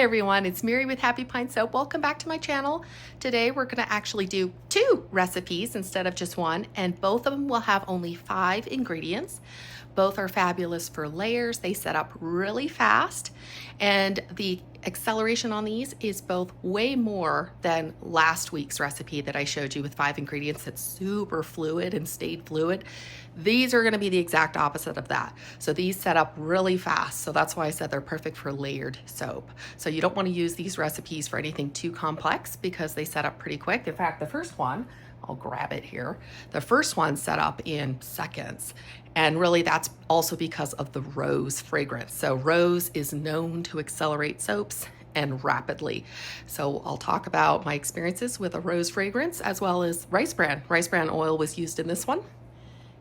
everyone, it's Mary with Happy Pine Soap. Welcome back to my channel. Today we're going to actually do 2 recipes instead of just one, and both of them will have only 5 ingredients. Both are fabulous for layers. They set up really fast, and the acceleration on these is both way more than last week's recipe that I showed you with 5 ingredients that's super fluid and stayed fluid. These are going to be the exact opposite of that. So these set up really fast. So that's why I said they're perfect for layered soap. So you don't want to use these recipes for anything too complex because they set up pretty quick. In fact, the first one, I'll grab it here. The first one set up in seconds. And really that's also because of the rose fragrance. So rose is known to accelerate soaps and rapidly. So I'll talk about my experiences with a rose fragrance as well as rice bran. Rice bran oil was used in this one.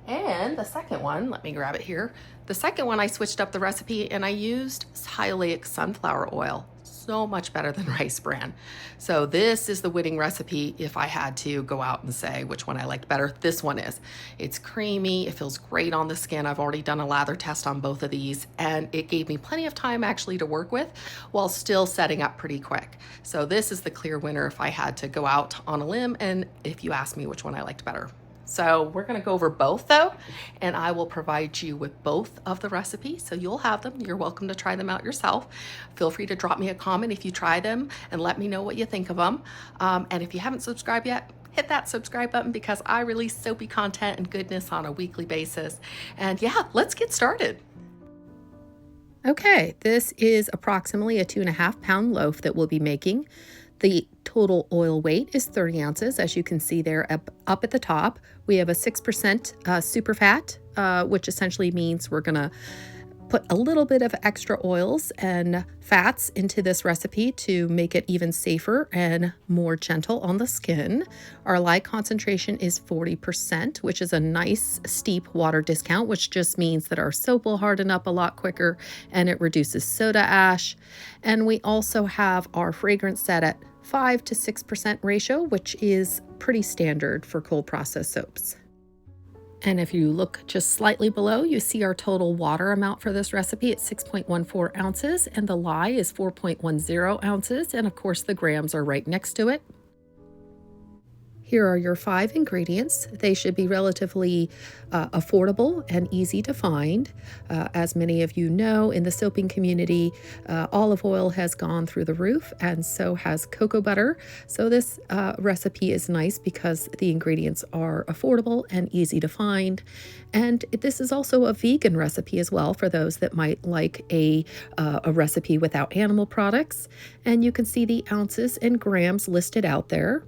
And the second one, let me grab it here. The second one, I switched up the recipe and I used hyoleic sunflower oil. So much better than rice bran. So this is the winning recipe if I had to go out and say which one I liked better. This one is. It's creamy, it feels great on the skin. I've already done a lather test on both of these and it gave me plenty of time actually to work with while still setting up pretty quick. So this is the clear winner if I had to go out on a limb and if you ask me which one I liked better. So we're going to go over both though, and I will provide you with both of the recipes. So you'll have them. You're welcome to try them out yourself. Feel free to drop me a comment if you try them and let me know what you think of them. And if you haven't subscribed yet, hit that subscribe button because I release soapy content and goodness on a weekly basis. And yeah, let's get started. Okay, this is approximately a 2.5 pound loaf that we'll be making. The total oil weight is 30 ounces, as you can see there up at the top. We have a 6% super fat, which essentially means we're gonna put a little bit of extra oils and fats into this recipe to make it even safer and more gentle on the skin. Our lye concentration is 40%, which is a nice steep water discount, which just means that our soap will harden up a lot quicker and it reduces soda ash. And we also have our fragrance set at 5 to 6% ratio, which is pretty standard for cold process soaps. And if you look just slightly below, you see our total water amount for this recipe at 6.14 ounces, and the lye is 4.10 ounces, and of course the grams are right next to it. Here are your 5 ingredients. They should be relatively affordable and easy to find. As many of you know, in the soaping community, olive oil has gone through the roof and so has cocoa butter. So this recipe is nice because the ingredients are affordable and easy to find. And this is also a vegan recipe as well for those that might like a recipe without animal products. And you can see the ounces and grams listed out there.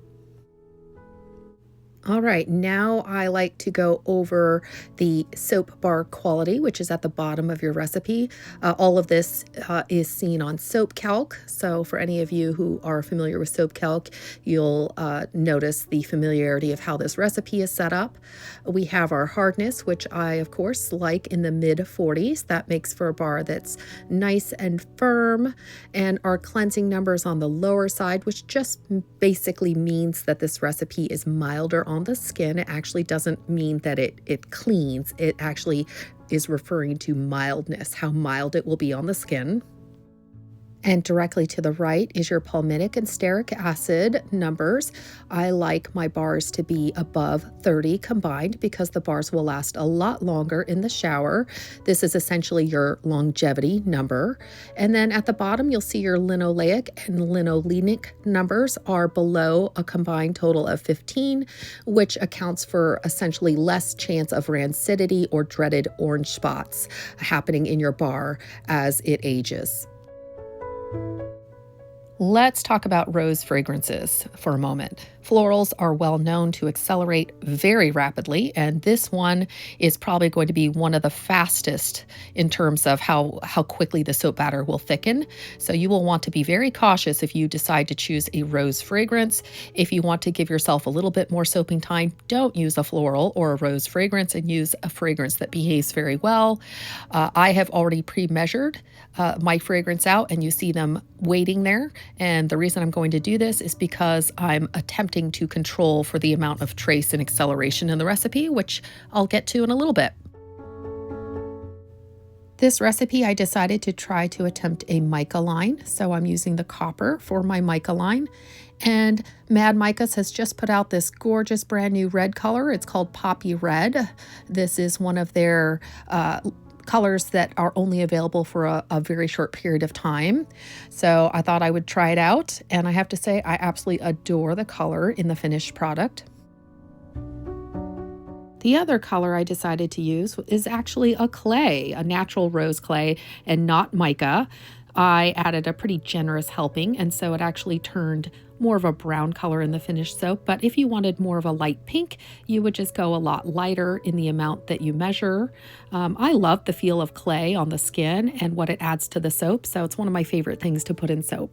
All right, now I like to go over the soap bar quality, which is at the bottom of your recipe. All of this is seen on soap calc. So for any of you who are familiar with soap calc, you'll notice the familiarity of how this recipe is set up. We have our hardness, which I, of course, like in the mid 40s. That makes for a bar that's nice and firm. And our cleansing numbers on the lower side, which just basically means that this recipe is milder on the skin. It actually doesn't mean that it cleans. It actually is referring to mildness, how mild it will be on the skin. And directly to the right is your palmitic and stearic acid numbers. I like my bars to be above 30 combined because the bars will last a lot longer in the shower. This is essentially your longevity number. And then at the bottom, you'll see your linoleic and linolenic numbers are below a combined total of 15, which accounts for essentially less chance of rancidity or dreaded orange spots happening in your bar as it ages. Let's talk about rose fragrances for a moment. Florals are well known to accelerate very rapidly, and this one is probably going to be one of the fastest in terms of how quickly the soap batter will thicken. So you will want to be very cautious if you decide to choose a rose fragrance. If you want to give yourself a little bit more soaping time, don't use a floral or a rose fragrance and use a fragrance that behaves very well. I have already pre-measured my fragrance out, and you see them waiting there. And the reason I'm going to do this is because I'm attempting to control for the amount of trace and acceleration in the recipe, which I'll get to in a little bit. This recipe, I decided to try to attempt a mica line, so I'm using the copper for my mica line. And Mad Micas has just put out this gorgeous brand new red color. It's called Poppy Red. This is one of their colors that are only available for a very short period of time. So I thought I would try it out, and I have to say I absolutely adore the color in the finished product. The other color I decided to use is actually a clay, a natural rose clay, and not mica. I added a pretty generous helping, and so it actually turned more of a brown color in the finished soap. But if you wanted more of a light pink, you would just go a lot lighter in the amount that you measure. I love the feel of clay on the skin and what it adds to the soap, so it's one of my favorite things to put in soap.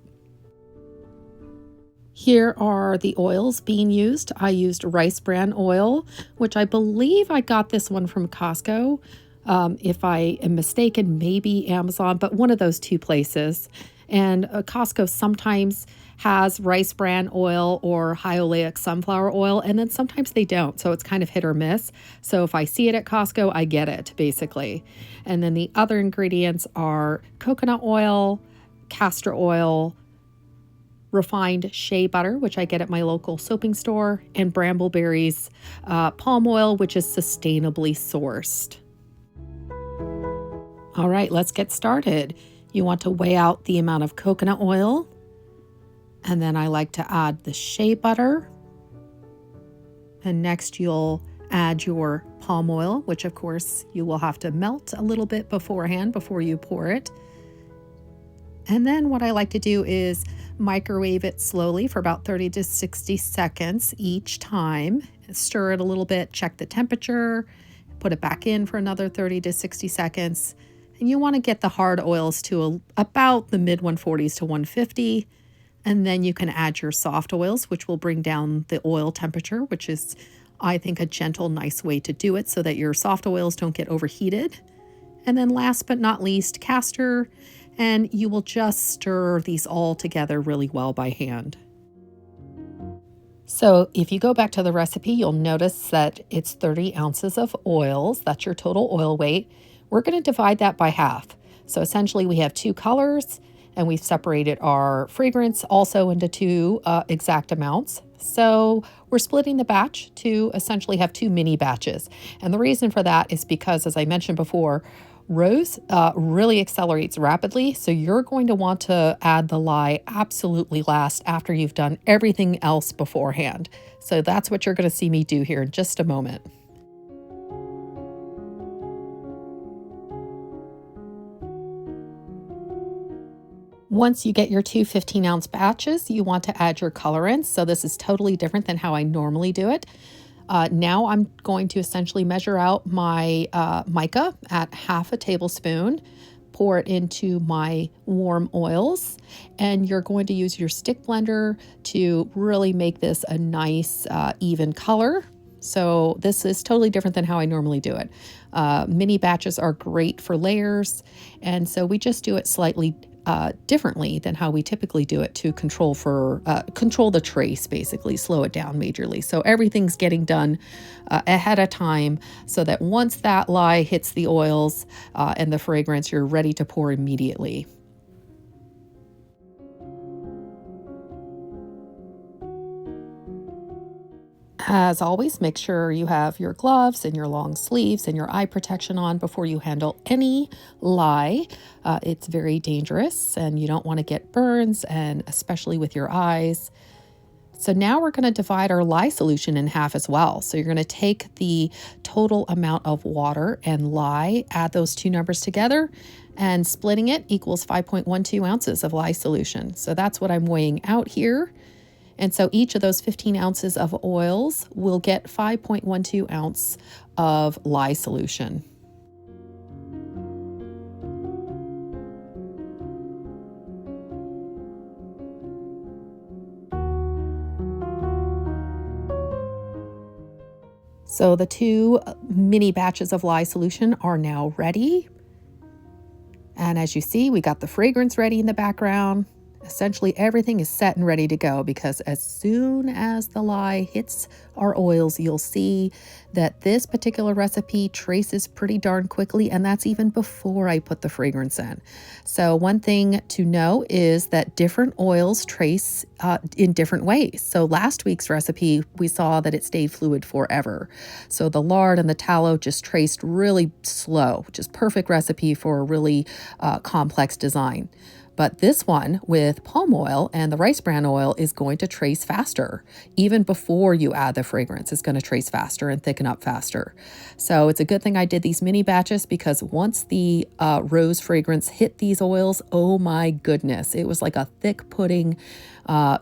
Here are the oils being used. I used rice bran oil, which I believe I got this one from Costco. If I am mistaken, maybe Amazon, but one of those two places. And Costco sometimes has rice bran oil or high oleic sunflower oil, and then sometimes they don't. So it's kind of hit or miss. So if I see it at Costco, I get it, basically. And then the other ingredients are coconut oil, castor oil, refined shea butter, which I get at my local soaping store, and Brambleberries palm oil, which is sustainably sourced. All right, let's get started. You want to weigh out the amount of coconut oil, and then I like to add the shea butter. And next you'll add your palm oil, which of course you will have to melt a little bit beforehand before you pour it. And then what I like to do is microwave it slowly for about 30 to 60 seconds each time. Stir it a little bit, check the temperature, put it back in for another 30 to 60 seconds. And you want to get the hard oils to about the mid 140s to 150. And then you can add your soft oils, which will bring down the oil temperature, which is, I think, a gentle, nice way to do it so that your soft oils don't get overheated. And then last but not least, castor. And you will just stir these all together really well by hand. So if you go back to the recipe, you'll notice that it's 30 ounces of oils. That's your total oil weight. We're going to divide that by half. So essentially we have two colors, and we've separated our fragrance also into two exact amounts. So we're splitting the batch to essentially have two mini batches. And the reason for that is because, as I mentioned before, rose really accelerates rapidly, so you're going to want to add the lye absolutely last after you've done everything else beforehand. So that's what you're going to see me do here in just a moment. Once you get your two 15-ounce batches, you want to add your colorants. So this is totally different than how I normally do it. Now I'm going to essentially measure out my mica at half a tablespoon, pour it into my warm oils, and you're going to use your stick blender to really make this a nice even color. So this is totally different than how I normally do it. Mini batches are great for layers, and so we just do it slightly differently than how we typically do it to control the trace, basically slow it down majorly. So everything's getting done ahead of time so that once that lye hits the oils and the fragrance, you're ready to pour immediately. As always, make sure you have your gloves and your long sleeves and your eye protection on before you handle any lye. It's very dangerous and you don't want to get burns, and especially with your eyes. So now we're going to divide our lye solution in half as well. So you're going to take the total amount of water and lye, add those two numbers together, and splitting it equals 5.12 ounces of lye solution. So that's what I'm weighing out here. And so each of those 15 ounces of oils will get 5.12 ounce of lye solution. So the two mini batches of lye solution are now ready. And as you see, we got the fragrance ready in the background. Essentially, everything is set and ready to go because as soon as the lye hits our oils, you'll see that this particular recipe traces pretty darn quickly, and that's even before I put the fragrance in. So one thing to know is that different oils trace in different ways. So last week's recipe, we saw that it stayed fluid forever. So the lard and the tallow just traced really slow, which is perfect recipe for a really complex design. But this one with palm oil and the rice bran oil is going to trace faster. Even before you add the fragrance, it's going to trace faster and thicken up faster. So it's a good thing I did these mini batches because once the rose fragrance hit these oils, oh my goodness, it was like a thick pudding,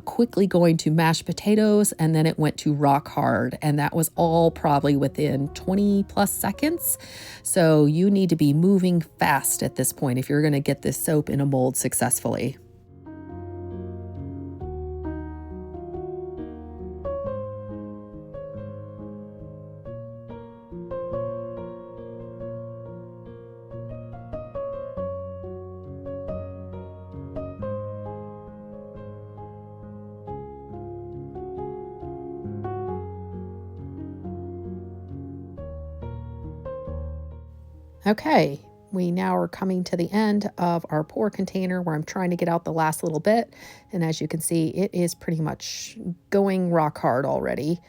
quickly going to mashed potatoes, and then it went to rock hard. And that was all probably within 20 plus seconds. So you need to be moving fast at this point if you're going to get this soap in a mold successfully. Okay, we now are coming to the end of our pour container where I'm trying to get out the last little bit. And as you can see, it is pretty much going rock hard already.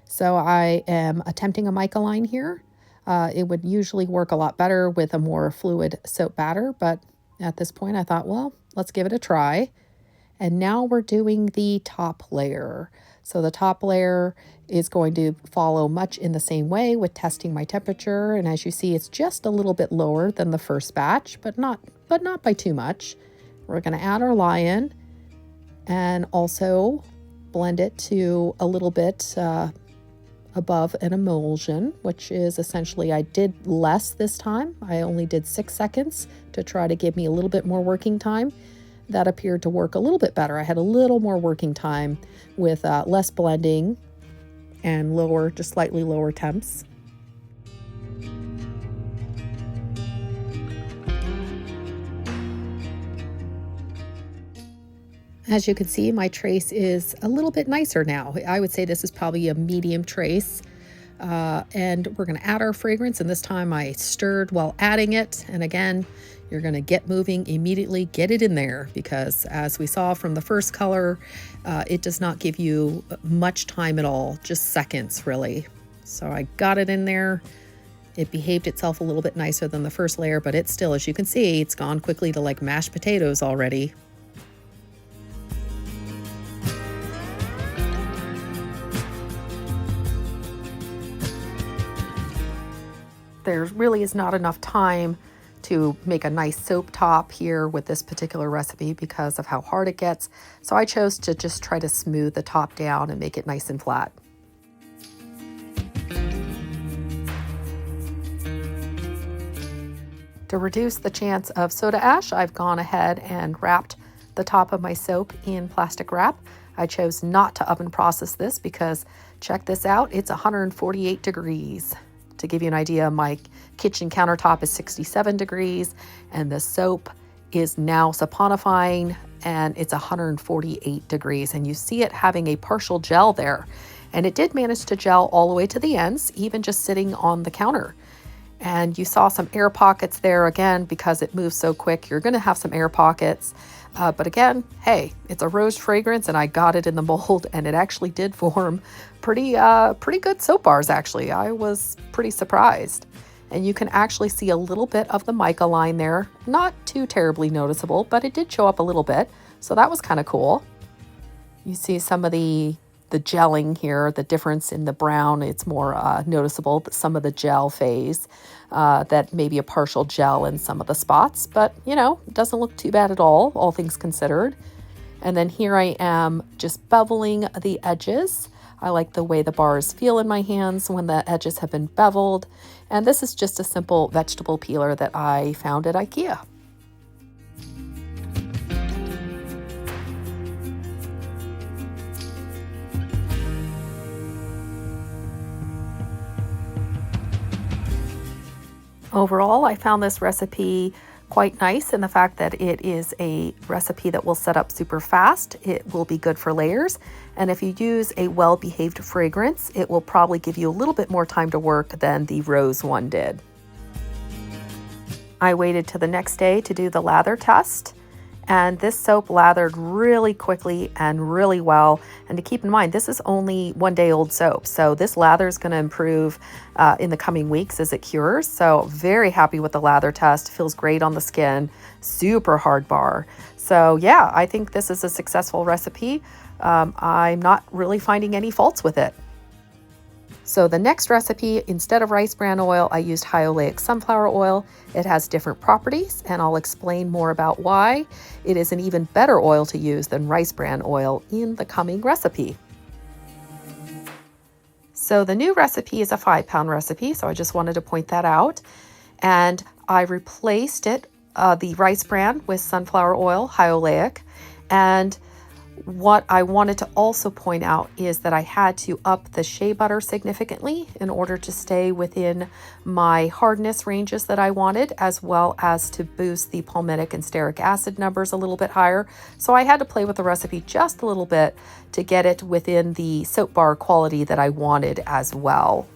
So I am attempting a mica line here. It would usually work a lot better with a more fluid soap batter, but at this point I thought, well, let's give it a try. And now we're doing the top layer. So the top layer is going to follow much in the same way with testing my temperature. And as you see, it's just a little bit lower than the first batch, but not by too much. We're going to add our lye in and also blend it to a little bit above an emulsion, which is essentially, I did less this time. I only did 6 seconds to try to give me a little bit more working time. That appeared to work a little bit better. I had a little more working time with less blending and lower, just slightly lower temps. As you can see, my trace is a little bit nicer now. I would say this is probably a medium trace. And we're going to add our fragrance, and this time I stirred while adding it. And again, you're going to get moving immediately, get it in there, because as we saw from the first color, it does not give you much time at all, just seconds really. So I got it in there. It behaved itself a little bit nicer than the first layer, but it's still, as you can see, it's gone quickly to like mashed potatoes already. There really is not enough time to make a nice soap top here with this particular recipe because of how hard it gets. So I chose to just try to smooth the top down and make it nice and flat. To reduce the chance of soda ash, I've gone ahead and wrapped the top of my soap in plastic wrap. I chose not to oven process this because check this out, it's 148 degrees. To give you an idea, my kitchen countertop is 67 degrees and the soap is now saponifying and it's 148 degrees, and you see it having a partial gel there. And it did manage to gel all the way to the ends, even just sitting on the counter. And you saw some air pockets there again because it moves so quick. You're going to have some air pockets. But again, hey, it's a rose fragrance and I got it in the mold and it actually did form pretty good soap bars actually. I was pretty surprised. And you can actually see a little bit of the mica line there. Not too terribly noticeable, but it did show up a little bit. So that was kind of cool. You see some of the gelling here, the difference in the brown, it's more noticeable, some of the gel phase, that maybe a partial gel in some of the spots, but you know, it doesn't look too bad at all things considered. And then here I am just beveling the edges. I like the way the bars feel in my hands when the edges have been beveled. And this is just a simple vegetable peeler that I found at IKEA. Overall, I found this recipe quite nice in the fact that it is a recipe that will set up super fast. It will be good for layers. And if you use a well-behaved fragrance, it will probably give you a little bit more time to work than the rose one did. I waited till the next day to do the lather test. And this soap lathered really quickly and really well. And to keep in mind, this is only 1 day old soap. So this lather is going to improve in the coming weeks as it cures. So very happy with the lather test. Feels great on the skin. Super hard bar. So yeah, I think this is a successful recipe. I'm not really finding any faults with it. So the next recipe, instead of rice bran oil, I used high oleic sunflower oil. It has different properties, and I'll explain more about why it is an even better oil to use than rice bran oil in the coming recipe. So the new recipe is a 5-pound recipe, so I just wanted to point that out. And I replaced the rice bran with sunflower oil, high oleic, and what I wanted to also point out is that I had to up the shea butter significantly in order to stay within my hardness ranges that I wanted, as well as to boost the palmitic and stearic acid numbers a little bit higher. So I had to play with the recipe just a little bit to get it within the soap bar quality that I wanted as well.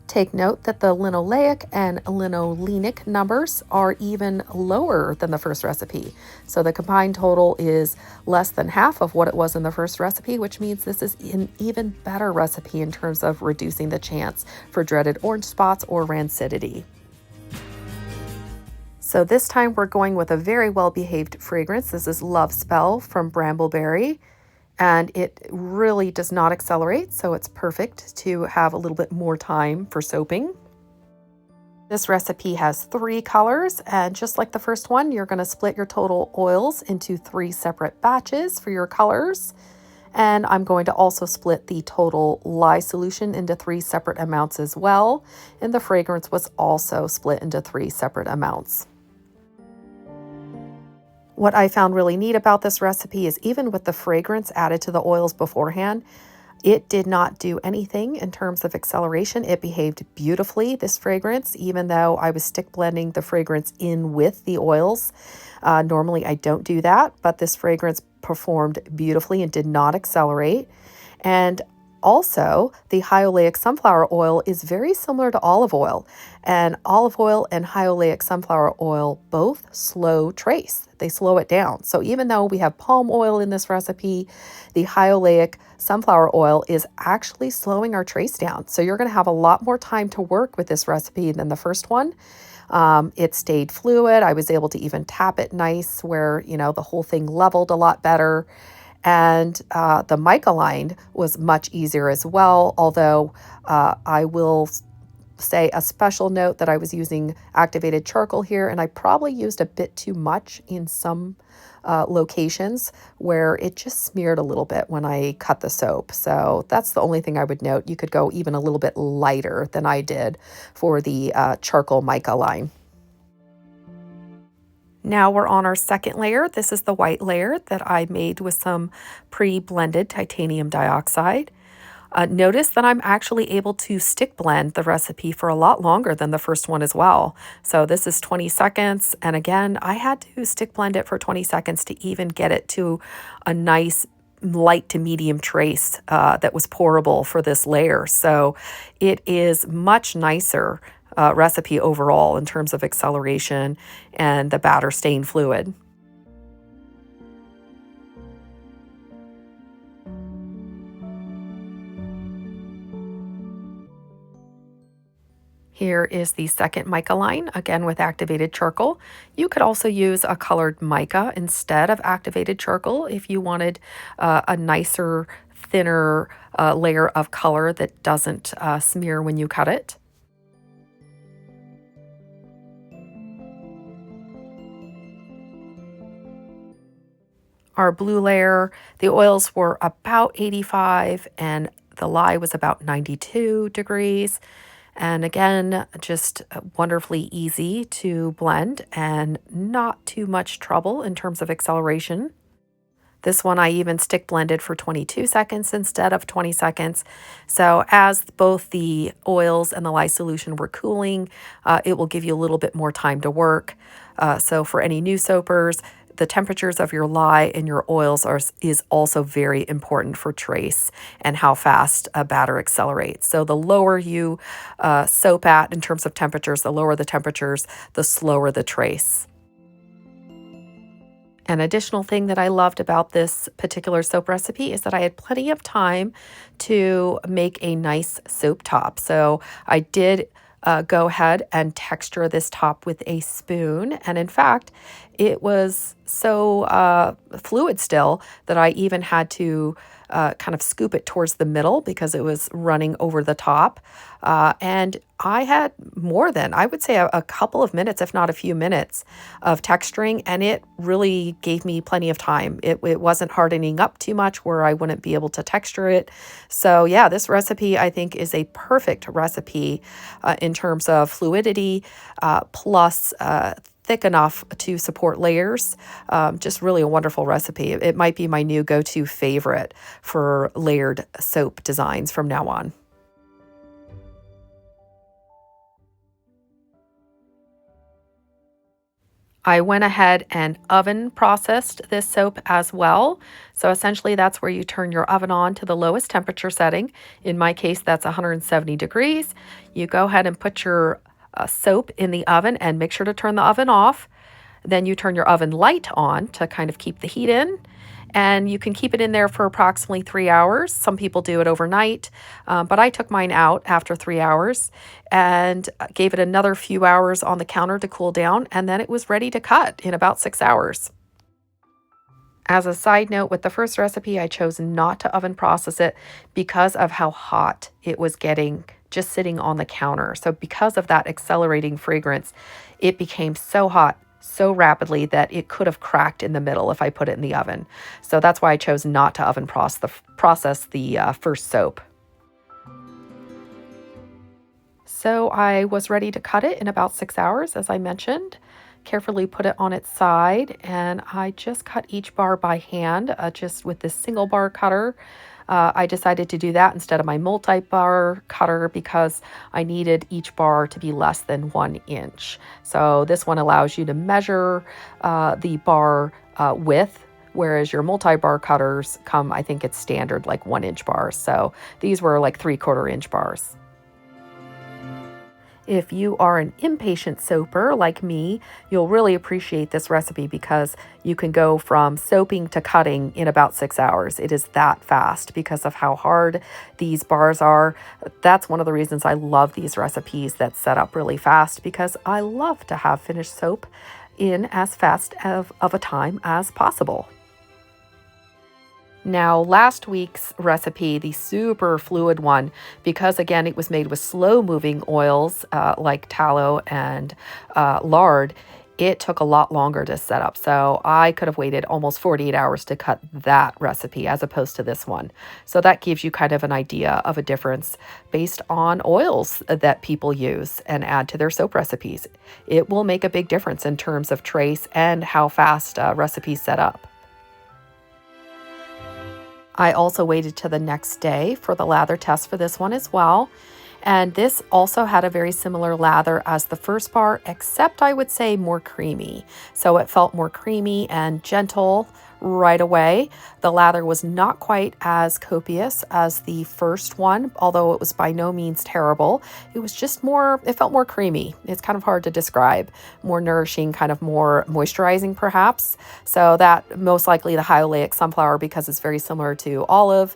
Take note that the linoleic and linolenic numbers are even lower than the first recipe. So the combined total is less than half of what it was in the first recipe, which means this is an even better recipe in terms of reducing the chance for dreaded orange spots or rancidity. So this time we're going with a very well-behaved fragrance. This is Love Spell from Brambleberry. And it really does not accelerate, so it's perfect to have a little bit more time for soaping. This recipe has 3 colors, and just like the first one, you're going to split your total oils into 3 separate batches for your colors. And I'm going to also split the total lye solution into 3 separate amounts as well. And the fragrance was also split into 3 separate amounts. What I found really neat about this recipe is even with the fragrance added to the oils beforehand, it did not do anything in terms of acceleration. It behaved beautifully, this fragrance, even though I was stick blending the fragrance in with the oils. Normally I don't do that, but this fragrance performed beautifully and did not accelerate. And also, the high oleic sunflower oil is very similar to olive oil, and olive oil and high oleic sunflower oil both slow trace. They slow it down. So even though we have palm oil in this recipe, the high oleic sunflower oil is actually slowing our trace down. So you're going to have a lot more time to work with this recipe than the first one. It stayed fluid. I was able to even tap it nice where, the whole thing leveled a lot better. And the mica line was much easier as well, although I will say a special note that I was using activated charcoal here, and I probably used a bit too much in some locations where it just smeared a little bit when I cut the soap. So that's the only thing I would note. You could go even a little bit lighter than I did for the charcoal mica line. Now we're on our second layer. This is the white layer that I made with some pre-blended titanium dioxide. Notice that I'm actually able to stick blend the recipe for a lot longer than the first one as well. So this is 20 seconds. And again, I had to stick blend it for 20 seconds to even get it to a nice light to medium trace that was pourable for this layer. So it is much nicer recipe overall in terms of acceleration and the batter staying fluid. Here is the second mica line, again with activated charcoal. You could also use a colored mica instead of activated charcoal if you wanted a nicer, thinner layer of color that doesn't smear when you cut it. Our blue layer, the oils were about 85 and the lye was about 92 degrees. And again, just wonderfully easy to blend and not too much trouble in terms of acceleration. This one I even stick blended for 22 seconds instead of 20 seconds. So as both the oils and the lye solution were cooling, it will give you a little bit more time to work. So for any new soapers, the temperatures of your lye and your oils is also very important for trace and how fast a batter accelerates. So the lower you soap at in terms of temperatures, the lower the temperatures, the slower the trace. An additional thing that I loved about this particular soap recipe is that I had plenty of time to make a nice soap top. So I did go ahead and texture this top with a spoon. And in fact, it was so fluid still that I even had to kind of scoop it towards the middle because it was running over the top. And I had more than, I would say, a couple of minutes, if not a few minutes of texturing, and it really gave me plenty of time. It wasn't hardening up too much where I wouldn't be able to texture it. So yeah, this recipe I think is a perfect recipe in terms of fluidity plus thick enough to support layers. Just really a wonderful recipe. It might be my new go-to favorite for layered soap designs from now on. I went ahead and oven processed this soap as well. So essentially that's where you turn your oven on to the lowest temperature setting. In my case, that's 170 degrees. You go ahead and put your soap in the oven and make sure to turn the oven off. Then you turn your oven light on to kind of keep the heat in. And you can keep it in there for approximately 3 hours. Some people do it overnight, but I took mine out after 3 hours and gave it another few hours on the counter to cool down, and then it was ready to cut in about 6 hours. As a side note, with the first recipe, I chose not to oven process it because of how hot it was getting just sitting on the counter. So because of that accelerating fragrance, it became so hot so rapidly that it could have cracked in the middle if I put it in the oven. So that's why I chose not to oven process the first soap. So I was ready to cut it in about 6 hours, as I mentioned. Carefully put it on its side, and I just cut each bar by hand, just with this single bar cutter. I decided to do that instead of my multi-bar cutter because I needed each bar to be less than 1 inch. So this one allows you to measure the bar width, whereas your multi-bar cutters come, I think it's standard like 1 inch bars. So these were like 3/4 inch bars. If you are an impatient soaper like me, you'll really appreciate this recipe because you can go from soaping to cutting in about 6 hours. It is that fast because of how hard these bars are. That's one of the reasons I love these recipes that set up really fast, because I love to have finished soap in as fast of a time as possible. Now, last week's recipe, the super fluid one, because again, it was made with slow moving oils like tallow and lard, it took a lot longer to set up. So I could have waited almost 48 hours to cut that recipe as opposed to this one. So that gives you kind of an idea of a difference based on oils that people use and add to their soap recipes. It will make a big difference in terms of trace and how fast recipes set up. I also waited to the next day for the lather test for this one as well. And this also had a very similar lather as the first bar, except I would say more creamy. So it felt more creamy and gentle right away. The lather was not quite as copious as the first one, although it was by no means terrible. It was just more, it felt more creamy. It's kind of hard to describe. More nourishing, kind of more moisturizing perhaps. So that most likely the high oleic sunflower, because it's very similar to olive,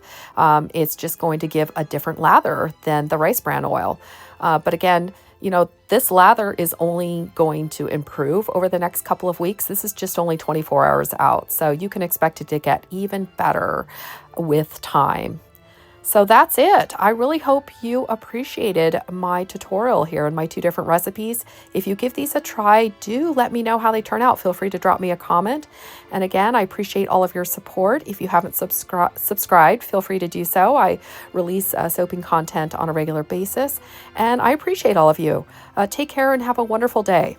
it's just going to give a different lather than the rice bran oil. But again, you know, this lather is only going to improve over the next couple of weeks. This is just only 24 hours out, so you can expect it to get even better with time. So that's it. I really hope you appreciated my tutorial here and my 2 different recipes. If you give these a try, do let me know how they turn out. Feel free to drop me a comment. And again, I appreciate all of your support. If you haven't subscribed, feel free to do so. I release soaping content on a regular basis, and I appreciate all of you. Take care and have a wonderful day.